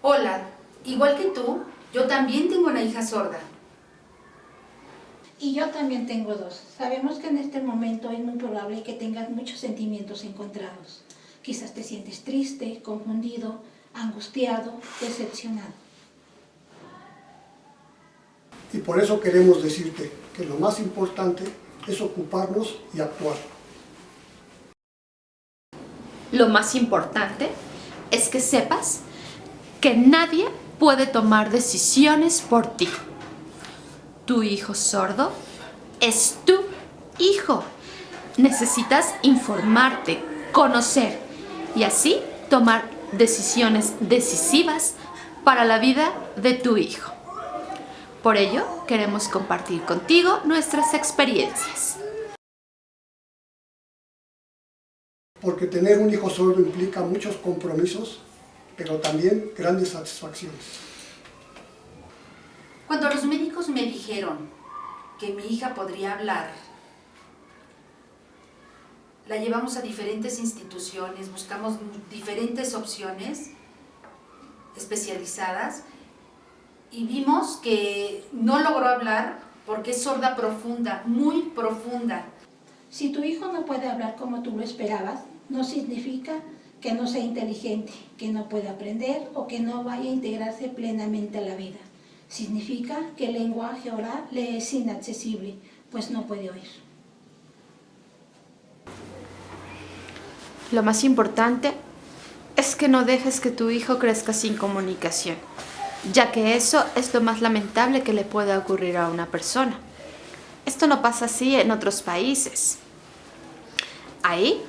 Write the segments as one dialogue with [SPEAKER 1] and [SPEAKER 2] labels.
[SPEAKER 1] Hola, igual que tú, yo también tengo una hija sorda.
[SPEAKER 2] Y yo también tengo dos. Sabemos que en este momento es muy probable que tengas muchos sentimientos encontrados. Quizás te sientes triste, confundido, angustiado, decepcionado.
[SPEAKER 3] Y por eso queremos decirte que lo más importante es ocuparnos y actuar.
[SPEAKER 4] Lo más importante es que sepas que nadie puede tomar decisiones por ti. Tu hijo sordo es tu hijo. Necesitas informarte, conocer y así tomar decisiones decisivas para la vida de tu hijo. Por ello, queremos compartir contigo nuestras experiencias.
[SPEAKER 3] Porque tener un hijo sordo implica muchos compromisos, pero también grandes satisfacciones.
[SPEAKER 1] Cuando los médicos me dijeron que mi hija podría hablar, la llevamos a diferentes instituciones, buscamos diferentes opciones especializadas y vimos que no logró hablar porque es sorda profunda, muy profunda.
[SPEAKER 2] Si tu hijo no puede hablar como tú lo esperabas, no significa que no sea inteligente, que no pueda aprender o que no vaya a integrarse plenamente a la vida. Significa que el lenguaje oral le es inaccesible, pues no puede oír.
[SPEAKER 4] Lo más importante es que no dejes que tu hijo crezca sin comunicación, ya que eso es lo más lamentable que le pueda ocurrir a una persona. Esto no pasa así en otros países. Ahí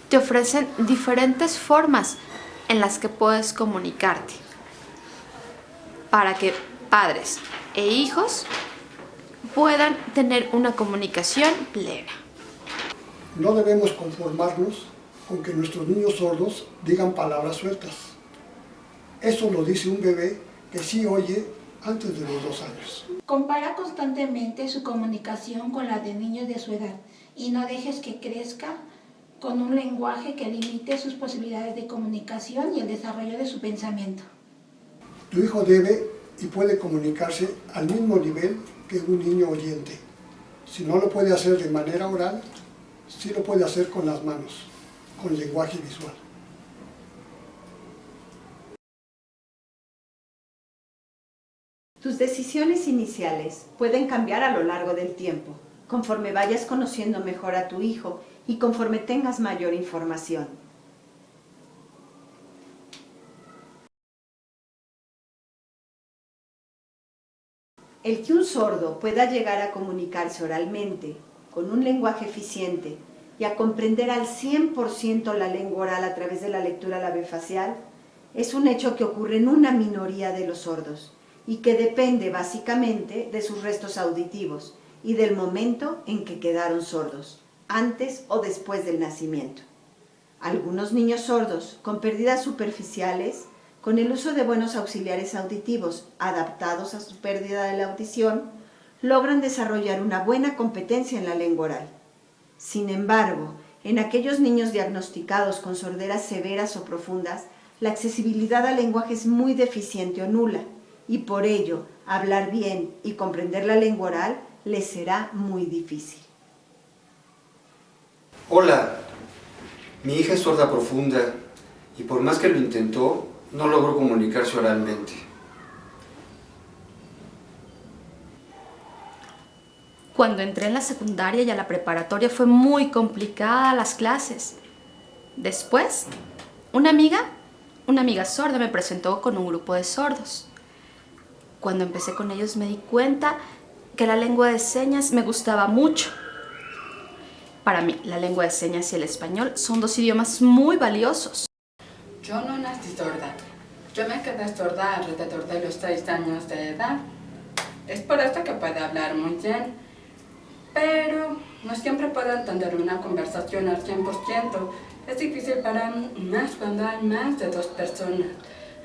[SPEAKER 4] te ofrecen diferentes formas en las que puedes comunicarte para que padres e hijos puedan tener una comunicación plena.
[SPEAKER 3] No debemos conformarnos con que nuestros niños sordos digan palabras sueltas. Eso lo dice un bebé que sí oye antes de los 2 años.
[SPEAKER 2] Compara constantemente su comunicación con la de niños de su edad y no dejes que crezca con un lenguaje que limite sus posibilidades de comunicación y el desarrollo de su pensamiento.
[SPEAKER 3] Tu hijo debe y puede comunicarse al mismo nivel que un niño oyente. Si no lo puede hacer de manera oral, sí lo puede hacer con las manos, con lenguaje visual.
[SPEAKER 5] Tus decisiones iniciales pueden cambiar a lo largo del tiempo, conforme vayas conociendo mejor a tu hijo y conforme tengas mayor información. El que un sordo pueda llegar a comunicarse oralmente, con un lenguaje eficiente y a comprender al 100% la lengua oral a través de la lectura labifacial, es un hecho que ocurre en una minoría de los sordos y que depende básicamente de sus restos auditivos y del momento en que quedaron sordos, antes o después del nacimiento. Algunos niños sordos con pérdidas superficiales, con el uso de buenos auxiliares auditivos adaptados a su pérdida de la audición, logran desarrollar una buena competencia en la lengua oral. Sin embargo, en aquellos niños diagnosticados con sorderas severas o profundas, la accesibilidad al lenguaje es muy deficiente o nula, y por ello, hablar bien y comprender la lengua oral les será muy difícil.
[SPEAKER 6] Hola, mi hija es sorda profunda y por más que lo intentó, no logró comunicarse oralmente.
[SPEAKER 4] Cuando entré en la secundaria y a la preparatoria fue muy complicada las clases. Después, una amiga sorda me presentó con un grupo de sordos. Cuando empecé con ellos me di cuenta que la lengua de señas me gustaba mucho. Para mí, la lengua de señas y el español son 2 idiomas muy valiosos.
[SPEAKER 7] Yo no nací sorda. Yo me quedé sorda alrededor de los 6 años de edad. Es por esto que puedo hablar muy bien. Pero no siempre puedo entender una conversación al 100%. Es difícil para mí más cuando hay más de 2 personas.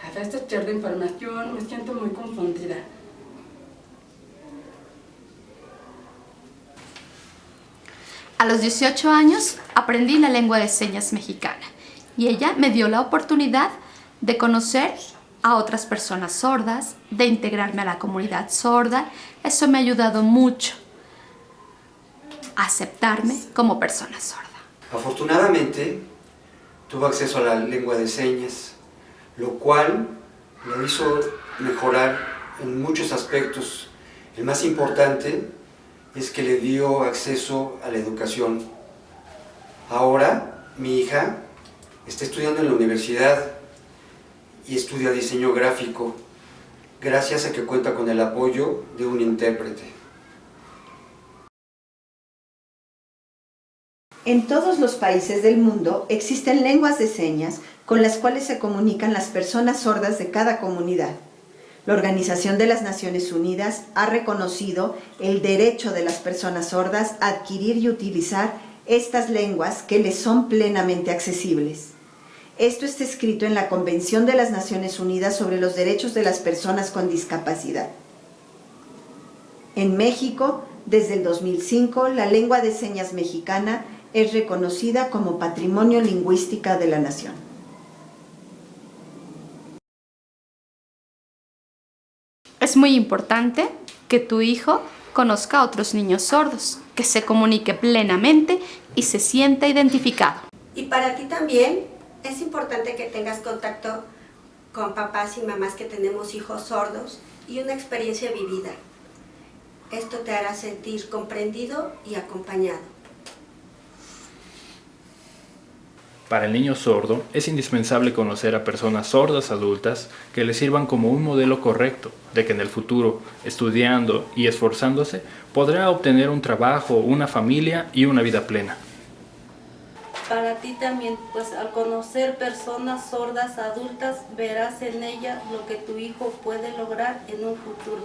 [SPEAKER 7] A veces pierdo información, me siento muy confundida.
[SPEAKER 4] A los 18 años aprendí la lengua de señas mexicana y ella me dio la oportunidad de conocer a otras personas sordas, de integrarme a la comunidad sorda. Eso me ha ayudado mucho a aceptarme como persona sorda.
[SPEAKER 6] Afortunadamente, tuvo acceso a la lengua de señas, lo cual lo hizo mejorar en muchos aspectos. El más importante es que le dio acceso a la educación. Ahora, mi hija está estudiando en la universidad y estudia diseño gráfico, gracias a que cuenta con el apoyo de un intérprete.
[SPEAKER 5] En todos los países del mundo existen lenguas de señas con las cuales se comunican las personas sordas de cada comunidad. La Organización de las Naciones Unidas ha reconocido el derecho de las personas sordas a adquirir y utilizar estas lenguas que les son plenamente accesibles. Esto está escrito en la Convención de las Naciones Unidas sobre los Derechos de las Personas con Discapacidad. En México, desde el 2005, la lengua de señas mexicana es reconocida como Patrimonio Lingüístico de la Nación.
[SPEAKER 4] Es muy importante que tu hijo conozca a otros niños sordos, que se comunique plenamente y se sienta identificado.
[SPEAKER 8] Y para ti también es importante que tengas contacto con papás y mamás que tenemos hijos sordos y una experiencia vivida. Esto te hará sentir comprendido y acompañado.
[SPEAKER 9] Para el niño sordo es indispensable conocer a personas sordas adultas que le sirvan como un modelo correcto de que en el futuro, estudiando y esforzándose, podrá obtener un trabajo, una familia y una vida plena.
[SPEAKER 10] Para ti también, pues al conocer personas sordas adultas, verás en ellas lo que tu hijo puede lograr en un futuro.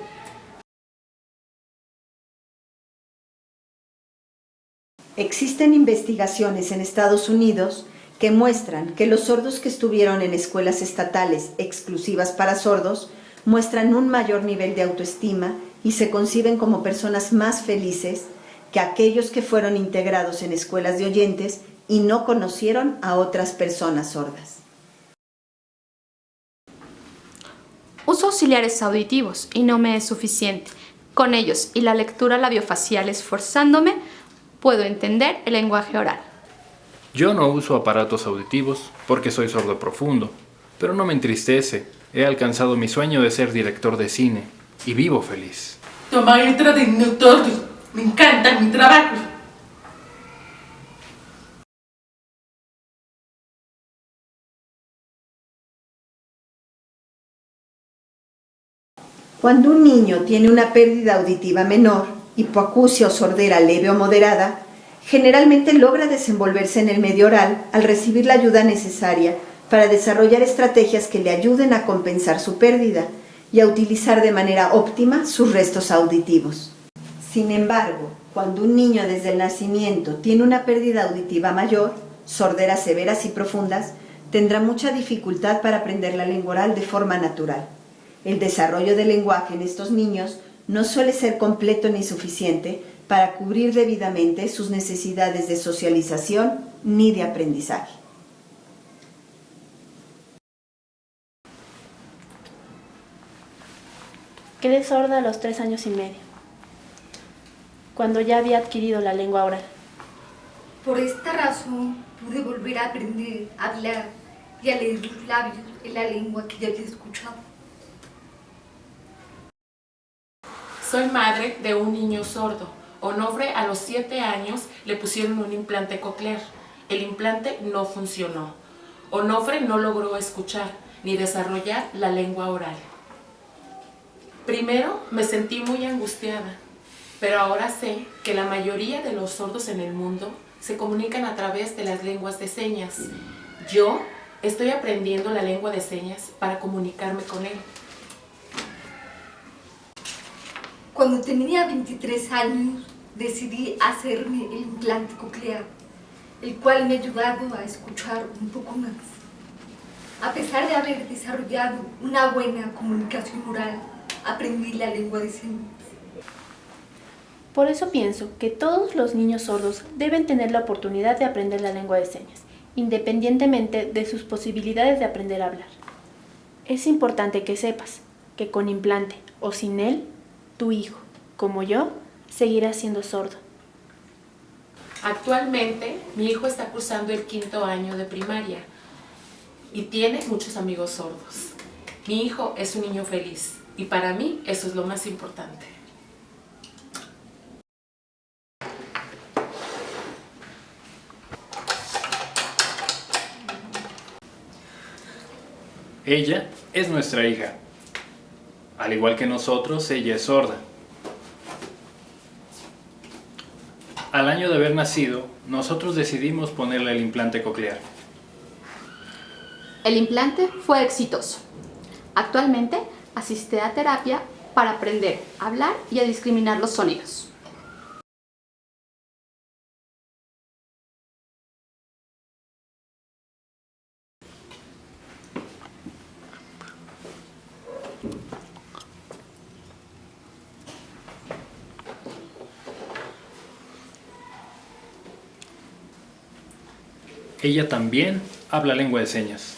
[SPEAKER 5] Existen investigaciones en Estados Unidos que muestran que los sordos que estuvieron en escuelas estatales exclusivas para sordos muestran un mayor nivel de autoestima y se conciben como personas más felices que aquellos que fueron integrados en escuelas de oyentes y no conocieron a otras personas sordas.
[SPEAKER 4] Uso auxiliares auditivos y no me es suficiente. Con ellos y la lectura labiofacial esforzándome, puedo entender el lenguaje oral.
[SPEAKER 9] Yo no uso aparatos auditivos porque soy sordo profundo, pero no me entristece. He alcanzado mi sueño de ser director de cine y vivo feliz.
[SPEAKER 11] Tu maestra de niños sordos, me encanta mi trabajo.
[SPEAKER 5] Cuando un niño tiene una pérdida auditiva menor, hipoacusia o sordera leve o moderada, generalmente logra desenvolverse en el medio oral al recibir la ayuda necesaria para desarrollar estrategias que le ayuden a compensar su pérdida y a utilizar de manera óptima sus restos auditivos. Sin embargo, cuando un niño desde el nacimiento tiene una pérdida auditiva mayor, sorderas severas y profundas, tendrá mucha dificultad para aprender la lengua oral de forma natural. El desarrollo del lenguaje en estos niños no suele ser completo ni suficiente para cubrir debidamente sus necesidades de socialización ni de aprendizaje.
[SPEAKER 10] Quedé sorda a los 3 años y medio, cuando ya había adquirido la lengua oral.
[SPEAKER 1] Por esta razón pude volver a aprender a hablar y a leer los labios en la lengua que ya había escuchado.
[SPEAKER 12] Soy madre de un niño sordo. Onofre a los 7 años le pusieron un implante coclear. El implante no funcionó. Onofre no logró escuchar ni desarrollar la lengua oral. Primero me sentí muy angustiada, pero ahora sé que la mayoría de los sordos en el mundo se comunican a través de las lenguas de señas. Yo estoy aprendiendo la lengua de señas para comunicarme con él.
[SPEAKER 1] Cuando tenía 23 años, decidí hacerme el implante coclear, el cual me ha ayudado a escuchar un poco más. A pesar de haber desarrollado una buena comunicación oral, aprendí la lengua de señas.
[SPEAKER 10] Por eso pienso que todos los niños sordos deben tener la oportunidad de aprender la lengua de señas, independientemente de sus posibilidades de aprender a hablar.
[SPEAKER 13] Es importante que sepas que con implante o sin él, tu hijo, como yo, seguirá siendo sordo.
[SPEAKER 12] Actualmente, mi hijo está cursando el 5º año de primaria y tiene muchos amigos sordos. Mi hijo es un niño feliz y para mí eso es lo más importante.
[SPEAKER 9] Ella es nuestra hija. Al igual que nosotros, ella es sorda. Al año de haber nacido, nosotros decidimos ponerle el implante coclear.
[SPEAKER 4] El implante fue exitoso. Actualmente asiste a terapia para aprender a hablar y a discriminar los sonidos.
[SPEAKER 9] Ella también habla lengua de señas.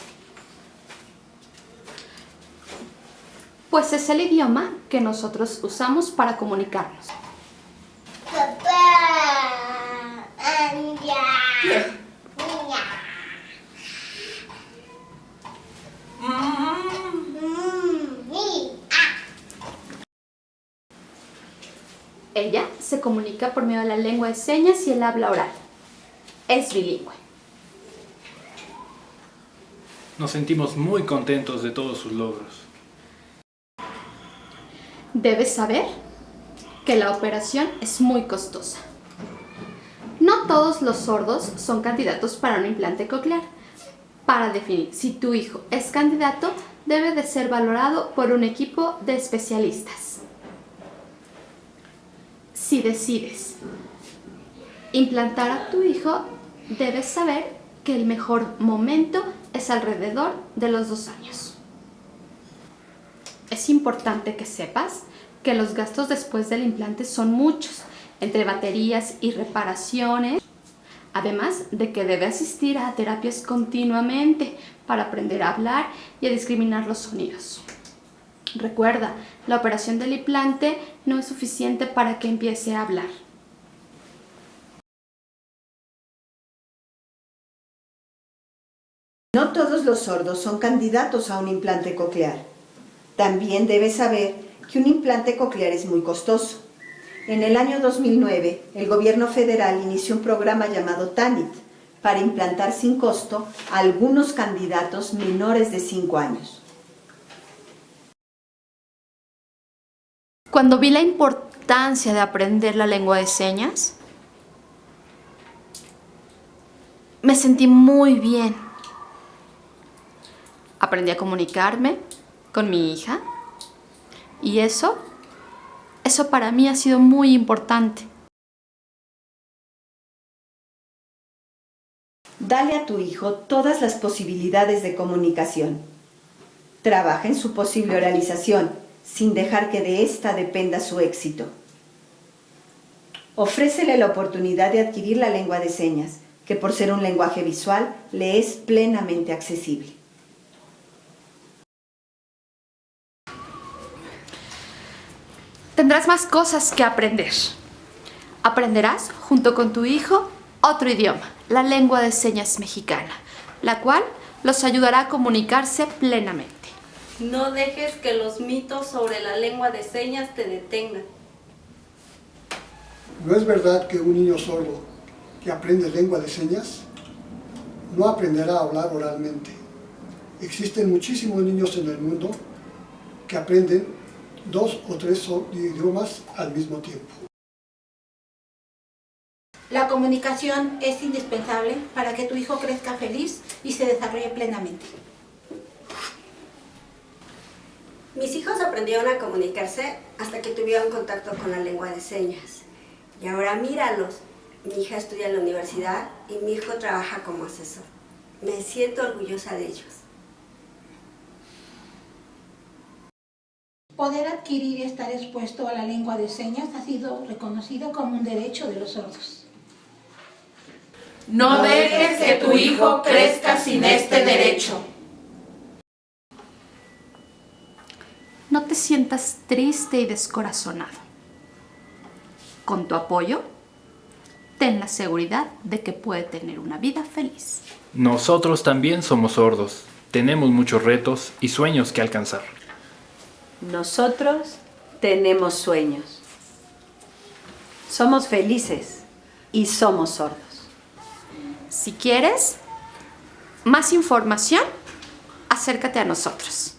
[SPEAKER 4] Pues es el idioma que nosotros usamos para comunicarnos. Ella se comunica por medio de la lengua de señas y el habla oral. Es bilingüe.
[SPEAKER 9] Nos sentimos muy contentos de todos sus logros.
[SPEAKER 4] Debes saber que la operación es muy costosa. No todos los sordos son candidatos para un implante coclear. Para definir si tu hijo es candidato, debe de ser valorado por un equipo de especialistas. Si decides implantar a tu hijo, debes saber que el mejor momento es alrededor de los 2 años. Es importante que sepas que los gastos después del implante son muchos, entre baterías y reparaciones, además de que debe asistir a terapias continuamente para aprender a hablar y a discriminar los sonidos. Recuerda, la operación del implante no es suficiente para que empiece a hablar.
[SPEAKER 5] No todos los sordos son candidatos a un implante coclear. También debes saber que un implante coclear es muy costoso. En el año 2009, el gobierno federal inició un programa llamado TANIT para implantar sin costo a algunos candidatos menores de 5 años.
[SPEAKER 4] Cuando vi la importancia de aprender la lengua de señas, me sentí muy bien. Aprendí a comunicarme con mi hija y eso para mí ha sido muy importante.
[SPEAKER 5] Dale a tu hijo todas las posibilidades de comunicación. Trabaja en su posible oralización, sin dejar que de ésta dependa su éxito. Ofrécele la oportunidad de adquirir la lengua de señas, que por ser un lenguaje visual le es plenamente accesible.
[SPEAKER 4] Tendrás más cosas que aprender. Aprenderás junto con tu hijo otro idioma, la lengua de señas mexicana, la cual los ayudará a comunicarse plenamente.
[SPEAKER 10] No dejes que los mitos sobre la lengua de señas te detengan.
[SPEAKER 3] ¿No es verdad que un niño sordo que aprende lengua de señas no aprenderá a hablar oralmente? Existen muchísimos niños en el mundo que aprenden 2 o 3 idiomas al mismo tiempo.
[SPEAKER 2] La comunicación es indispensable para que tu hijo crezca feliz y se desarrolle plenamente.
[SPEAKER 8] Mis hijos aprendieron a comunicarse hasta que tuvieron contacto con la lengua de señas. Y ahora míralos. Mi hija estudia en la universidad y mi hijo trabaja como asesor. Me siento orgullosa de ellos.
[SPEAKER 2] Poder adquirir y estar expuesto a la lengua de señas ha sido reconocido como un derecho de los sordos.
[SPEAKER 12] No dejes que tu hijo crezca sin este derecho.
[SPEAKER 4] sientas triste y descorazonado. Con tu apoyo, ten la seguridad de que puede tener una vida feliz.
[SPEAKER 9] Nosotros también somos sordos. Tenemos muchos retos y sueños que alcanzar.
[SPEAKER 5] Nosotros tenemos sueños. Somos felices y somos sordos.
[SPEAKER 4] Si quieres más información, acércate a nosotros.